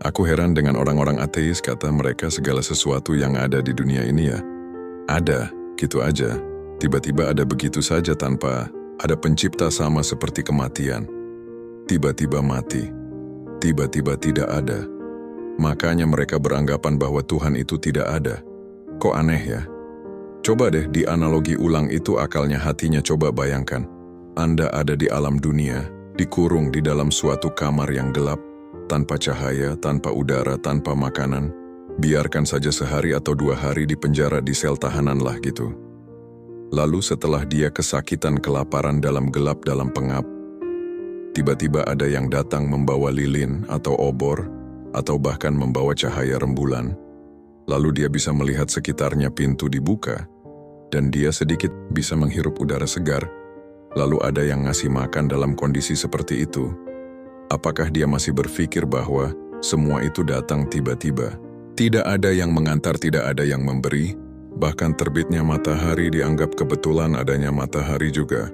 Aku heran dengan orang-orang ateis kata mereka segala sesuatu yang ada di dunia ini ya. Ada, gitu aja. Tiba-tiba ada begitu saja tanpa ada pencipta sama seperti kematian. Tiba-tiba mati. Tiba-tiba tidak ada. Makanya mereka beranggapan bahwa Tuhan itu tidak ada. Kok aneh ya? Coba deh dianalogi ulang itu akalnya hatinya coba bayangkan. Anda ada di alam dunia, dikurung di dalam suatu kamar yang gelap, tanpa cahaya, tanpa udara, tanpa makanan. Biarkan saja sehari atau 2 hari di penjara di sel tahanan lah gitu. Lalu setelah dia kesakitan kelaparan dalam gelap dalam pengap, tiba-tiba ada yang datang membawa lilin atau obor, atau bahkan membawa cahaya rembulan. Lalu dia bisa melihat sekitarnya pintu dibuka, dan dia sedikit bisa menghirup udara segar. Lalu ada yang ngasih makan dalam kondisi seperti itu. Apakah dia masih berpikir bahwa semua itu datang tiba-tiba? Tidak ada yang mengantar, tidak ada yang memberi. Bahkan terbitnya matahari dianggap kebetulan adanya matahari juga.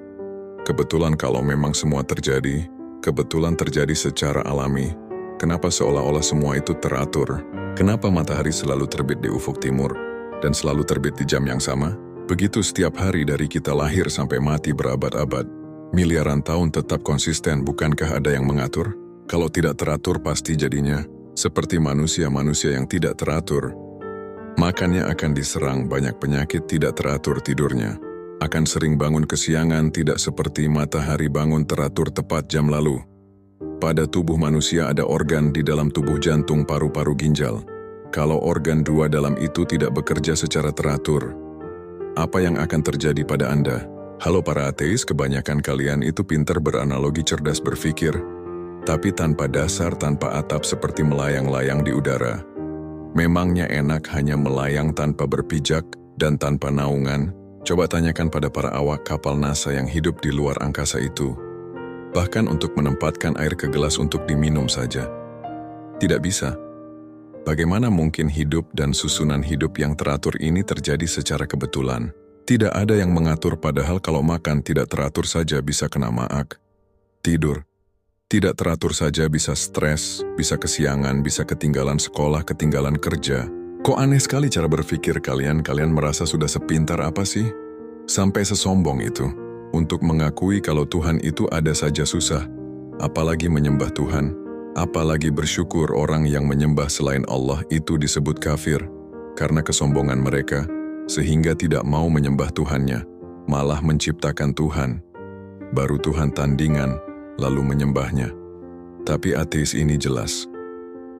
Kebetulan kalau memang semua terjadi, kebetulan terjadi secara alami. Kenapa seolah-olah semua itu teratur? Kenapa matahari selalu terbit di ufuk timur dan selalu terbit di jam yang sama? Begitu setiap hari dari kita lahir sampai mati berabad-abad. Miliaran tahun tetap konsisten, bukankah ada yang mengatur? Kalau tidak teratur pasti jadinya seperti manusia-manusia yang tidak teratur. Makannya akan diserang banyak penyakit, tidak teratur tidurnya. Akan sering bangun kesiangan, tidak seperti matahari bangun teratur tepat jam lalu. Pada tubuh manusia ada organ di dalam tubuh jantung, paru-paru, ginjal. Kalau organ 2 dalam itu tidak bekerja secara teratur, apa yang akan terjadi pada Anda? Halo para ateis, kebanyakan kalian itu pintar beranalogi, cerdas berpikir, tapi tanpa dasar, tanpa atap, seperti melayang-layang di udara. Memangnya enak hanya melayang tanpa berpijak dan tanpa naungan? Coba tanyakan pada para awak kapal NASA yang hidup di luar angkasa itu. Bahkan untuk menempatkan air ke gelas untuk diminum saja. Tidak bisa. Bagaimana mungkin hidup dan susunan hidup yang teratur ini terjadi secara kebetulan? Tidak ada yang mengatur, padahal kalau makan tidak teratur saja bisa kena maag. Tidur tidak teratur saja bisa stres, bisa kesiangan, bisa ketinggalan sekolah, ketinggalan kerja. Kok aneh sekali cara berpikir kalian? Kalian merasa sudah sepintar apa sih? Sampai sesombong itu. Untuk mengakui kalau Tuhan itu ada saja susah. Apalagi menyembah Tuhan. Apalagi bersyukur. Orang yang menyembah selain Allah itu disebut kafir. Karena kesombongan mereka, sehingga tidak mau menyembah Tuhannya. Malah menciptakan Tuhan. Baru Tuhan tandingan, lalu menyembahnya. Tapi ateis ini jelas,